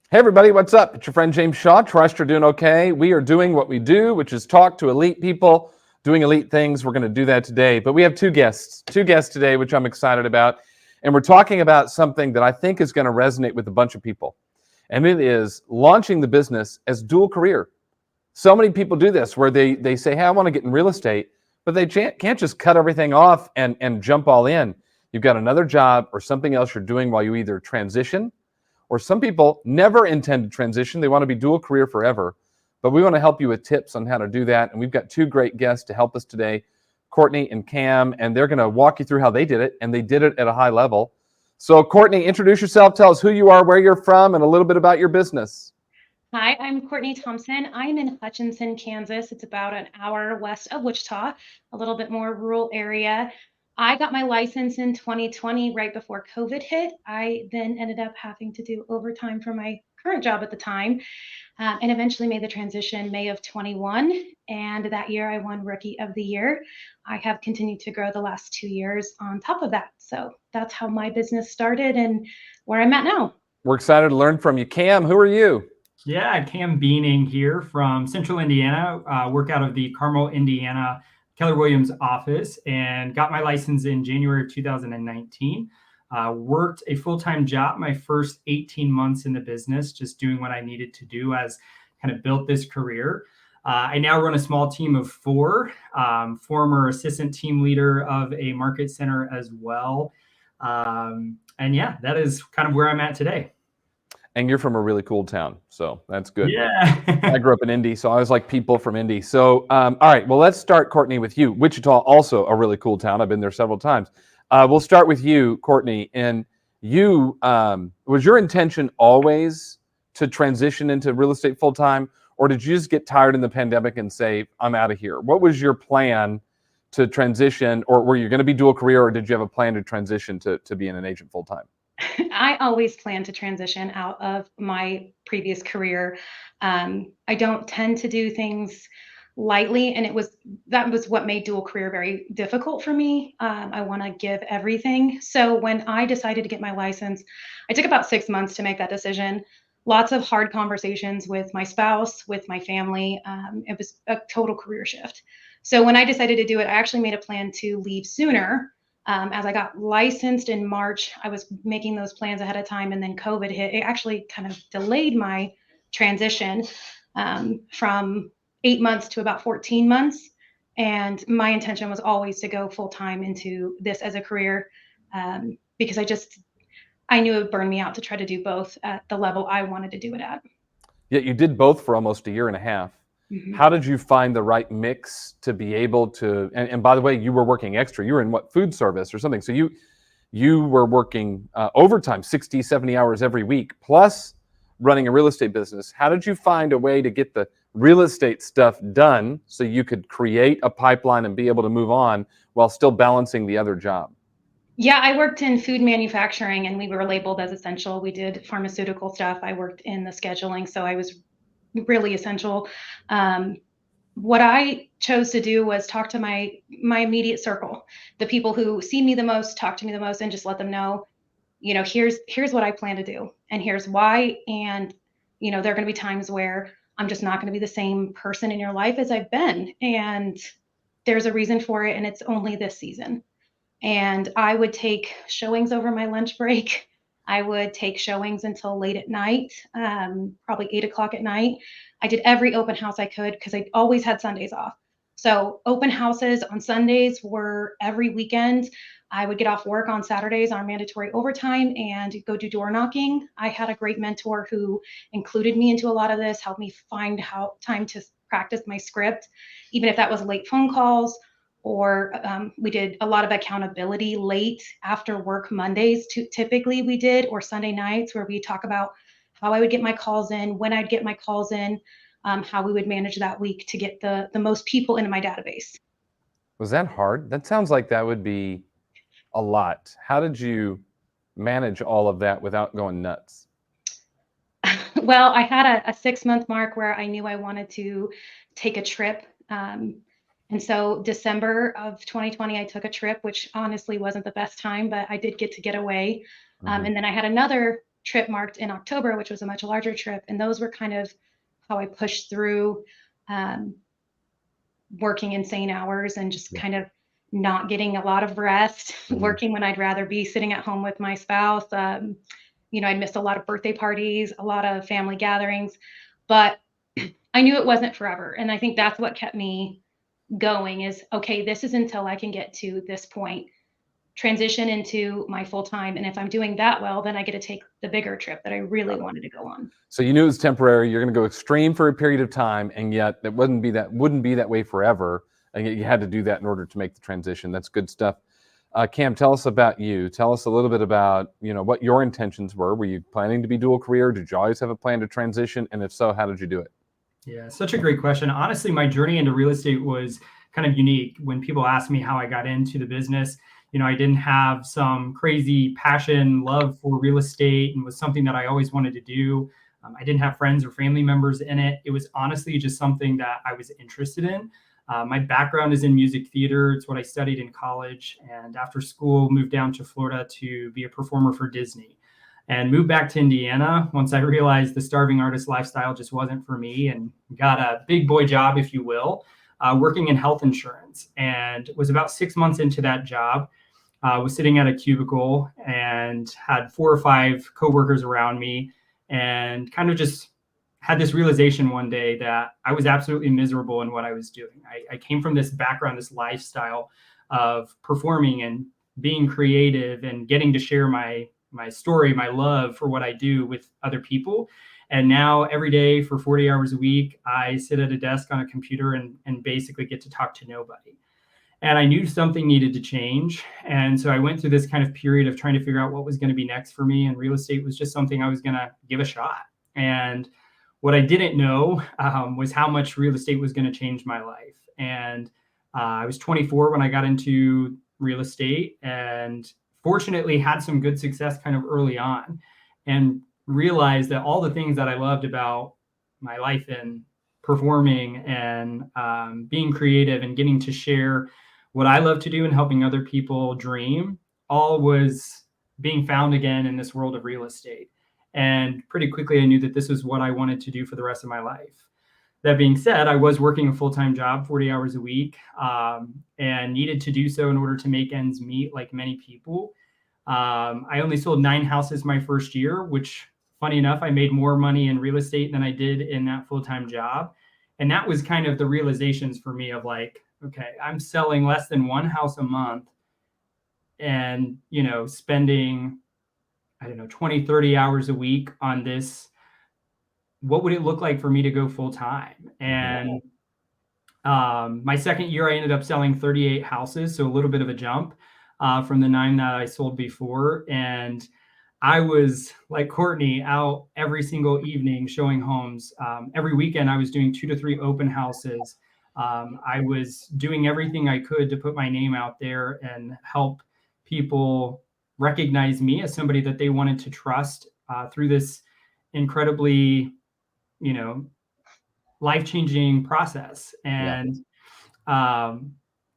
Hey everybody, what's up? It's your friend James Shaw. Trust you're doing okay. We are doing what we do, which is talk to elite people doing elite things. We're going to do that today. But we have two guests today, which I'm excited about. And we're talking about something that I think is going to resonate with a bunch of people. And it is launching the business as dual career. So many people do this where they say, hey, I want to get in real estate, but they can't just cut everything off and jump all in. You've got another job or something else you're doing while you either transition, or some people never intend to transition. They want to be dual career forever. But we want to help you with tips on how to do that. And we've got two great guests to help us today, Courtney and Cam, and they're going to walk you through how they did it, and they did it at a high level. So Courtney, introduce yourself, tell us who you are, where you're from, and a little bit about your business. Hi, I'm Courtney Thompson. I'm in Hutchinson, Kansas. It's about an hour west of Wichita, a little bit more rural area. I got my license in 2020, right before COVID hit. I then ended up having to do overtime for my current job at the time, and eventually made the transition May of 21. And that year I won Rookie of the Year. I have continued to grow the last 2 years on top of that. So that's how my business started and where I'm at now. We're excited to learn from you. Cam, who are you? Yeah, Cam Buening here from Central Indiana. Work out of the Carmel, Indiana Keller Williams office, and got my license in January of 2019. Worked a full-time job my first 18 months in the business, just doing what I needed to do as kind of built this career. I now run a small team of four, former assistant team leader of a market center as well. And yeah, that is kind of where I'm at today. And you're from a really cool town, so that's good. I Yeah. grew up in Indy, so I was like people from Indy. So, all right, well, let's start, Courtney, with you. Wichita, also a really cool town. I've been there several times. We'll start with you, Courtney. And you, was your intention always to transition into real estate full time, or did you just get tired in the pandemic and say, I'm out of here? What was your plan to transition, or were you going to be dual career, or did you have a plan to transition to being an agent full time? I always plan to transition out of my previous career. I don't tend to do things lightly, and that was what made dual career very difficult for me. I want to give everything. So when I decided to get my license, I took about 6 months to make that decision. Lots of hard conversations with my spouse, with my family. It was a total career shift. So when I decided to do it, I actually made a plan to leave sooner. As I got licensed in March, I was making those plans ahead of time, and then COVID hit. It actually kind of delayed my transition from 8 months to about 14 months. And my intention was always to go full time into this as a career, because I knew it would burn me out to try to do both at the level I wanted to do it at. Yet you did both for almost a year and a half. Mhm. How did you find the right mix to be able to? And by the way, you were working extra. You were in what, food service or something? So you were working overtime, 60, 70 hours every week, plus running a real estate business. How did you find a way to get the real estate stuff done so you could create a pipeline and be able to move on while still balancing the other job? Yeah, I worked in food manufacturing and we were labeled as essential. We did pharmaceutical stuff. I worked in the scheduling, so I was really essential. Um, what I chose to do was talk to my immediate circle, the people who see me the most, talk to me the most, and just let them know, here's what I plan to do, and here's why. And there are going to be times where I'm just not going to be the same person in your life as I've been, and there's a reason for it, and it's only this season. And I would take showings over my lunch break. I would take showings until late at night, probably 8 o'clock at night. I did every open house I could because I always had Sundays off. So open houses on Sundays were every weekend. I would get off work on Saturdays on mandatory overtime and go do door knocking. I had a great mentor who included me into a lot of this, helped me find how time to practice my script, even if that was late phone calls, or we did a lot of accountability late after work Mondays, typically we did, or Sunday nights, where we talk about how I would get my calls in, when I'd get my calls in, how we would manage that week to get the most people into my database. Was that hard? That sounds like that would be a lot. How did you manage all of that without going nuts? Well, I had a 6 month mark where I knew I wanted to take a trip. And so December of 2020, I took a trip, which honestly wasn't the best time, but I did get to get away. Mm-hmm. And then I had another trip marked in October, which was a much larger trip. And those were kind of how I pushed through working insane hours and just kind of not getting a lot of rest, working when I'd rather be sitting at home with my spouse. You know, I'd missed a lot of birthday parties, a lot of family gatherings, but I knew it wasn't forever. And I think that's what kept me going is, okay, this is until I can get to this point, transition into my full time. And if I'm doing that well, then I get to take the bigger trip that I really wanted to go on. So you knew it was temporary. You're going to go extreme for a period of time, and yet it wouldn't be that way forever. And yet you had to do that in order to make the transition. That's good stuff. Cam, tell us about you. Tell us a little bit about, you know, what your intentions were. Were you planning to be dual career? Did you always have a plan to transition? And if so, how did you do it? Yeah, such a great question. Honestly, my journey into real estate was kind of unique. When people ask me how I got into the business, you know, I didn't have some crazy passion, love for real estate, and was something that I always wanted to do. I didn't have friends or family members in it. It was honestly just something that I was interested in. My background is in music theater. It's what I studied in college. And after school, moved down to Florida to be a performer for Disney. And moved back to Indiana once I realized the starving artist lifestyle just wasn't for me, and got a big boy job, if you will, working in health insurance. And was about 6 months into that job, was sitting at a cubicle and had 4 or 5 coworkers around me, and kind of just had this realization one day that I was absolutely miserable in what I was doing. I came from this background, this lifestyle of performing and being creative and getting to share my story, my love for what I do with other people. And now every day for 40 hours a week, I sit at a desk on a computer and basically get to talk to nobody. And I knew something needed to change. And so I went through this kind of period of trying to figure out what was going to be next for me. And real estate was just something I was going to give a shot. And what I didn't know was how much real estate was going to change my life. And I was 24 when I got into real estate, and fortunately had some good success kind of early on, and realized that all the things that I loved about my life in performing and being creative and getting to share what I love to do and helping other people dream, all was being found again in this world of real estate. And pretty quickly, I knew that this was what I wanted to do for the rest of my life. That being said, I was working a full-time job, 40 hours a week, and needed to do so in order to make ends meet, like many people. I only sold 9 houses my first year, which, funny enough, I made more money in real estate than I did in that full-time job. And that was kind of the realizations for me of like, okay, I'm selling less than 1 house a month and, you know, spending, I don't know, 20, 30 hours a week on this. What would it look like for me to go full time? And my second year, I ended up selling 38 houses. So a little bit of a jump from the 9 that I sold before. And I was like Courtney, out every single evening showing homes. Every weekend, I was doing 2 to 3 open houses. I was doing everything I could to put my name out there and help people recognize me as somebody that they wanted to trust through this incredibly, you know, life-changing process. And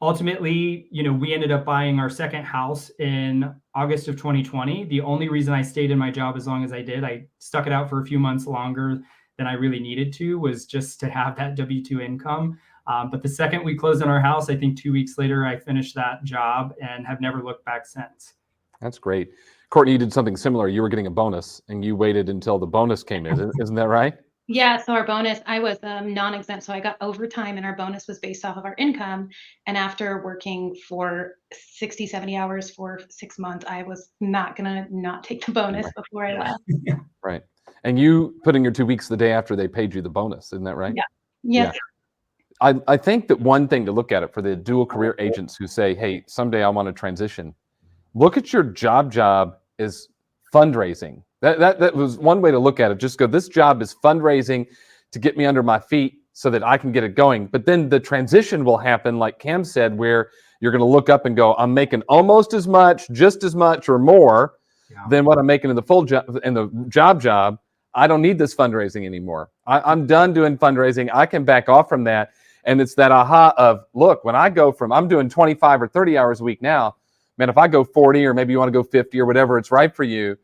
ultimately, you know, we ended up buying our second house in August of 2020. The only reason I stayed in my job as long as I did, I stuck it out for a few months longer than I really needed to, was just to have that W-2 income. But the second we closed on our house, I think 2 weeks later, I finished that job and have never looked back since. That's great. Courtney, you did something similar. You were getting a bonus and you waited until the bonus came in. Isn't that right? Yeah, so our bonus, I was non-exempt, so I got overtime, and our bonus was based off of our income. And after working for 60, 70 hours for 6 months, I was not gonna not take the bonus before I left. Right. And you put in your 2 weeks the day after they paid you the bonus. Isn't that right? Yeah. Yes. Yeah. I think that one thing to look at it for the dual career agents who say, hey, someday I want to transition, look at your job as fundraising. That was one way to look at it. Just go, this job is fundraising to get me under my feet so that I can get it going. But then the transition will happen, like Cam said, where you're going to look up and go, I'm making almost as much, just as much or more than what I'm making in the full job, in the job. I don't need this fundraising anymore. I'm done doing fundraising. I can back off from that. And it's that aha of, look, when I go from, I'm doing 25 or 30 hours a week now, man, if I go 40 or maybe you want to go 50 or whatever, it's right for you.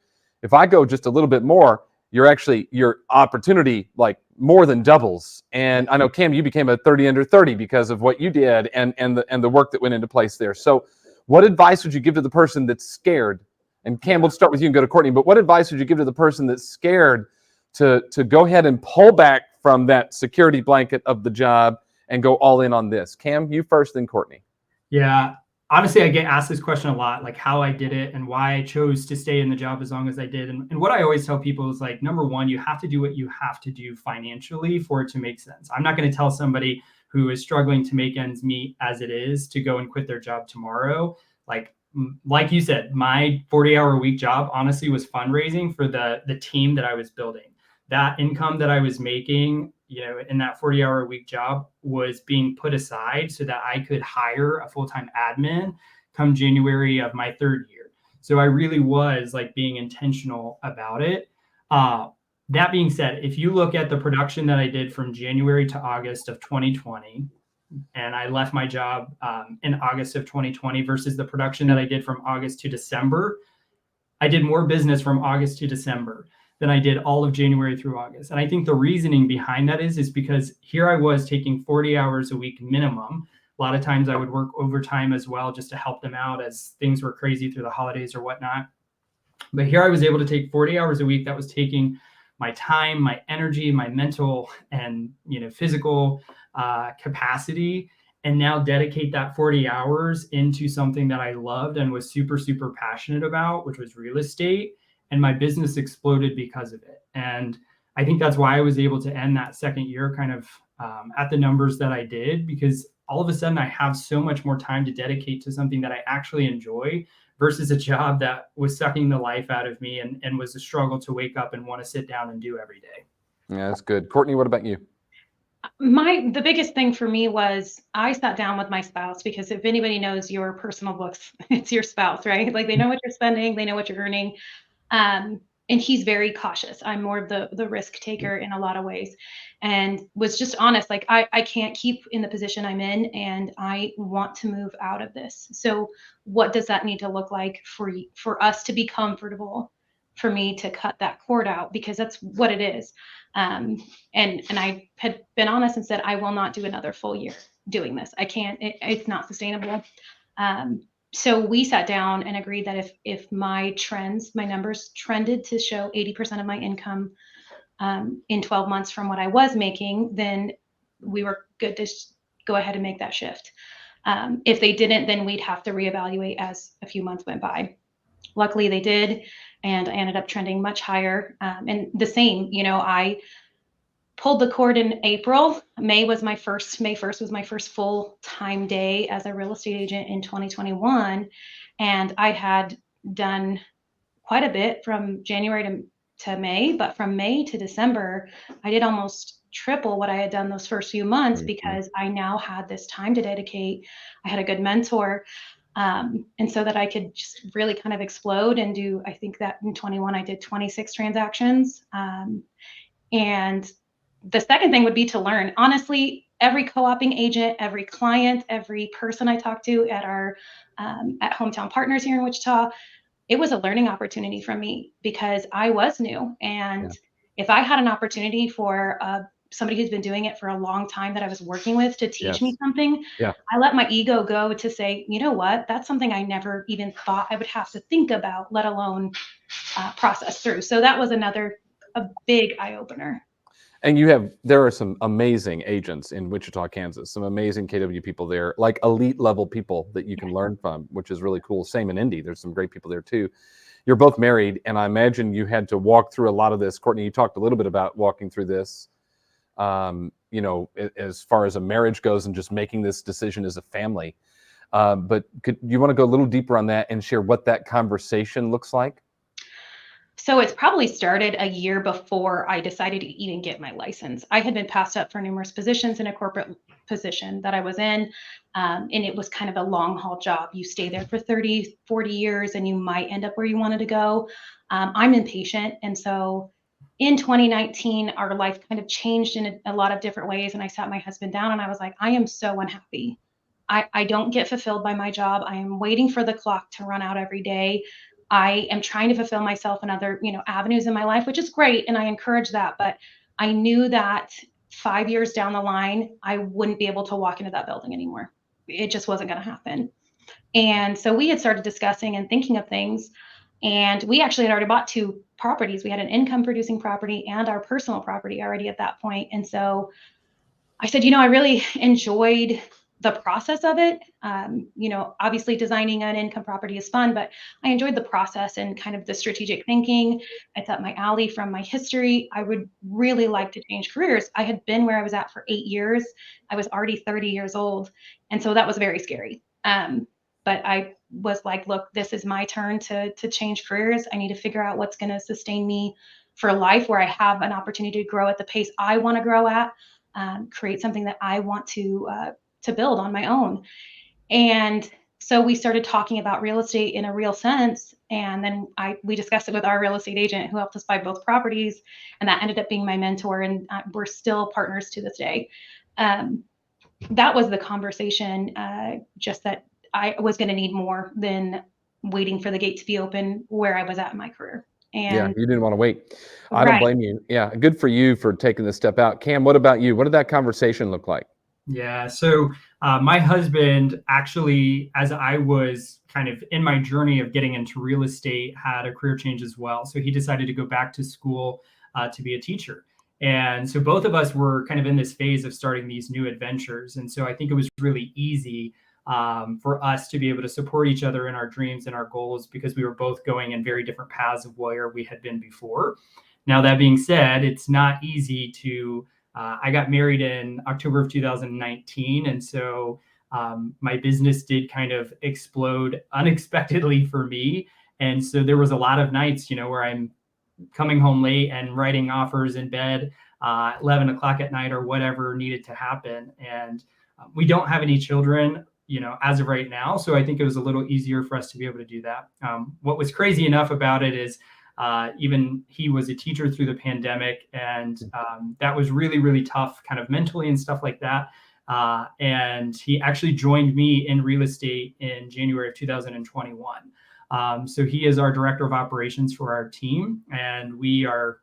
If I go just a little bit more, your opportunity like more than doubles. And I know, Cam, you became a 30 under 30 because of what you did and the work that went into place there. So what advice would you give to the person that's scared? And Cam, we'll start with you and go to Courtney, but what advice would you give to the person that's scared to go ahead and pull back from that security blanket of the job and go all in on this? Cam, you first, then Courtney. Yeah. Honestly, I get asked this question a lot, like how I did it and why I chose to stay in the job as long as I did. And what I always tell people is like, number one, you have to do what you have to do financially for it to make sense. I'm not going to tell somebody who is struggling to make ends meet as it is to go and quit their job tomorrow. Like you said, my 40-hour week job honestly was fundraising for the team that I was building. That income that I was making, in that 40-hour week job was being put aside so that I could hire a full-time admin come January of my third year. So I really was like being intentional about it. That being said, if you look at the production that I did from January to August of 2020, and I left my job in August of 2020 versus the production that I did from August to December, I did more business from August to December than I did all of January through August. And I think the reasoning behind that is because here I was taking 40 hours a week minimum. A lot of times I would work overtime as well just to help them out as things were crazy through the holidays or whatnot. But here I was able to take 40 hours a week. That was taking my time, my energy, my mental and physical capacity, and now dedicate that 40 hours into something that I loved and was super, super passionate about, which was real estate. And my business exploded because of it. And I think that's why I was able to end that second year kind of at the numbers that I did, because all of a sudden I have so much more time to dedicate to something that I actually enjoy versus a job that was sucking the life out of me and was a struggle to wake up and want to sit down and do every day. Yeah, that's good. Courtney, what about you? The biggest thing for me was I sat down with my spouse, because if anybody knows your personal books, it's your spouse, right? Like they know what you're spending, they know what you're earning. And he's very cautious. I'm more of the risk taker in a lot of ways, and was just honest. Like I can't keep in the position I'm in, and I want to move out of this. So what does that need to look like for us to be comfortable, for me to cut that cord out, because that's what it is. And I had been honest and said, I will not do another full year doing this. I can't, it's not sustainable. So we sat down and agreed that if my numbers trended to show 80% of my income in 12 months from what I was making, then we were good to go ahead and make that shift. If they didn't, then we'd have to reevaluate as a few months went by. Luckily they did, and I ended up trending much higher. And the same, I pulled the cord in April. May 1st was my first full-time day as a real estate agent in 2021. And I had done quite a bit from January to May, but from May to December, I did almost triple what I had done those first few months, because I now had this time to dedicate. I had a good mentor. And so that I could just really kind of explode and do, I think that in 21, I did 26 transactions. And the second thing would be to learn. Honestly, every co-oping agent, every client, every person I talked to at our at Hometown Partners here in Wichita, it was a learning opportunity for me, because I was new. And if I had an opportunity for somebody who's been doing it for a long time that I was working with to teach me something, I let my ego go to say, you know what, that's something I never even thought I would have to think about, let alone process through. So that was a big eye opener. And there are some amazing agents in Wichita, Kansas, some amazing KW people there, like elite level people that you can learn from, which is really cool. Same in Indy. There's some great people there too. You're both married, and I imagine you had to walk through a lot of this. Courtney, you talked a little bit about walking through this, as far as a marriage goes and just making this decision as a family. But you want to go a little deeper on that and share what that conversation looks like? So it's probably started a year before I decided to even get my license. I had been passed up for numerous positions in a corporate position that I was in. And it was kind of a long haul job. You stay there for 30, 40 years and you might end up where you wanted to go. I'm impatient. And so in 2019, our life kind of changed in a lot of different ways. And I sat my husband down and I was like, I am so unhappy. I don't get fulfilled by my job. I am waiting for the clock to run out every day. I am trying to fulfill myself in other, avenues in my life, which is great. And I encourage that. But I knew that 5 years down the line, I wouldn't be able to walk into that building anymore. It just wasn't going to happen. And so we had started discussing and thinking of things. And we actually had already bought 2 properties. We had an income producing property and our personal property already at that point. And so I said, I really enjoyed the process of it. Obviously designing an income property is fun, but I enjoyed the process and kind of the strategic thinking. It's up my alley from my history. I would really like to change careers. I had been where I was at for 8 years. I was already 30 years old. And so that was very scary. But I was like, look, this is my turn to change careers. I need to figure out what's going to sustain me for life, where I have an opportunity to grow at the pace I want to grow at, create something that I want to build on my own. And so we started talking about real estate in a real sense. And then we discussed it with our real estate agent who helped us buy both properties. And that ended up being my mentor. And we're still partners to this day. That was the conversation, just that I was going to need more than waiting for the gate to be open where I was at in my career. And yeah, you didn't want to wait. I don't blame you. Yeah, good for you for taking this step out. Cam, what about you? What did that conversation look like? Yeah, so my husband actually, as I was kind of in my journey of getting into real estate, had a career change as well. So he decided to go back to school to be a teacher. And so both of us were kind of in this phase of starting these new adventures. And so I think it was really easy for us to be able to support each other in our dreams and our goals, because we were both going in very different paths of where we had been before. Now, that being said, it's not easy to, I got married in October of 2019. And so my business did kind of explode unexpectedly for me. And so there was a lot of nights, where I'm coming home late and writing offers in bed, 11 o'clock at night or whatever needed to happen. And we don't have any children, as of right now. So I think it was a little easier for us to be able to do that. What was crazy enough about it is even he was a teacher through the pandemic, and that was really, really tough kind of mentally and stuff like that. And he actually joined me in real estate in January of 2021. So he is our director of operations for our team, and we are,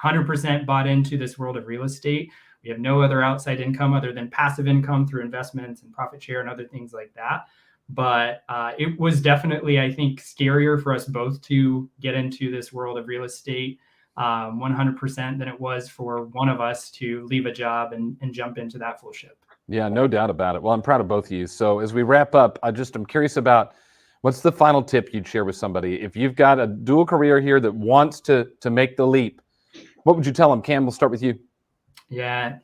100% bought into this world of real estate. We have no other outside income other than passive income through investments and profit share and other things like that. But it was definitely, I think, scarier for us both to get into this world of real estate 100% than it was for one of us to leave a job and jump into that full ship. Yeah, no doubt about it. Well, I'm proud of both of you. So as we wrap up, I'm curious about what's the final tip you'd share with somebody? If you've got a dual career here that wants to make the leap, what would you tell them? Cam, we'll start with you. Yeah,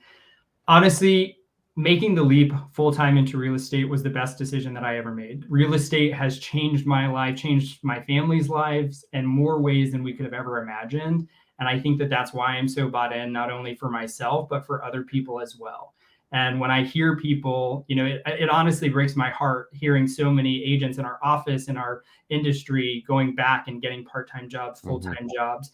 honestly, making the leap full-time into real estate was the best decision that I ever made. Real estate has changed my life, changed my family's lives in more ways than we could have ever imagined. And I think that that's why I'm so bought in, not only for myself, but for other people as well. And when I hear people, it honestly breaks my heart hearing so many agents in our office, in our industry, going back and getting part-time jobs, full-time jobs,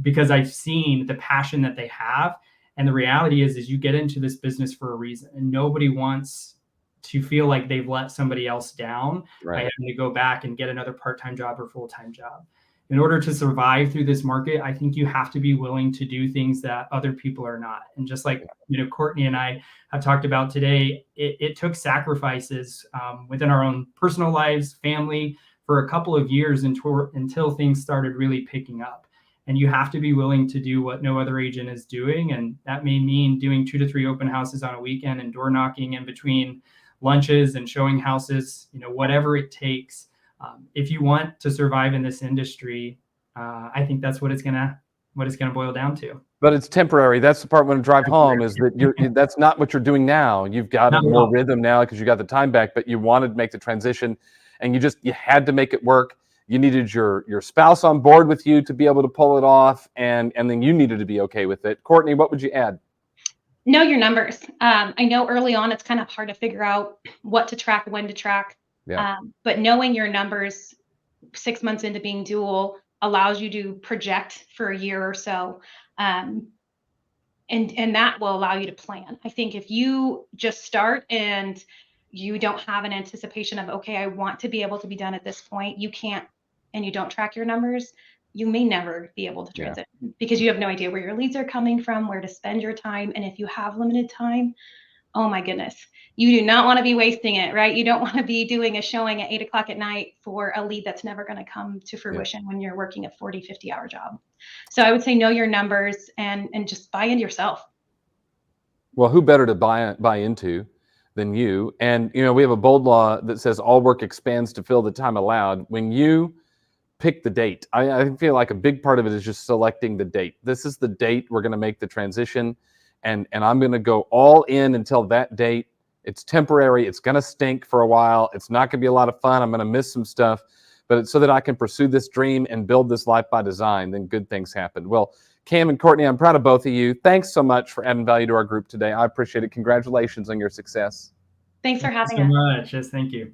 because I've seen the passion that they have. And the reality is you get into this business for a reason, and nobody wants to feel like they've let somebody else down by having to go back and get another part-time job or full-time job. In order to survive through this market, I think you have to be willing to do things that other people are not. And just like, Courtney and I have talked about today, it took sacrifices within our own personal lives, family, for a couple of years until things started really picking up. And you have to be willing to do what no other agent is doing. And that may mean doing 2 to 3 open houses on a weekend and door knocking in between lunches and showing houses, whatever it takes. If you want to survive in this industry, I think that's what it's gonna boil down to. But it's temporary. That's the part when I drive home is that that's not what you're doing now. You've got more rhythm now because you got the time back, but you wanted to make the transition and you had to make it work. You needed your spouse on board with you to be able to pull it off, and then you needed to be okay with it. Courtney, what would you add? Know your numbers. I know early on it's kind of hard to figure out what to track, when to track. Yeah. But knowing your numbers 6 months into being dual allows you to project for a year or so. And that will allow you to plan. I think if you just start and you don't have an anticipation of, okay, I want to be able to be done at this point, you can't and you don't track your numbers, you may never be able to Yeah. transition because you have no idea where your leads are coming from, where to spend your time. And if you have limited time, oh my goodness, you do not want to be wasting it, right? You don't want to be doing a showing at 8 o'clock at night for a lead that's never going to come to fruition when you're working a 40, 50-hour job. So I would say know your numbers and just buy into yourself. Well, who better to buy into than you? And, you know, we have a bold law that says all work expands to fill the time allowed. When you pick the date, I feel like a big part of it is just selecting the date. This is the date we're going to make the transition. And I'm going to go all in until that date. It's temporary. It's going to stink for a while. It's not going to be a lot of fun. I'm going to miss some stuff. But it's so that I can pursue this dream and build this life by design, then good things happen. Well, Cam and Courtney, I'm proud of both of you. Thanks so much for adding value to our group today. I appreciate it. Congratulations on your success. Thanks for having so us. much. Yes, thank you.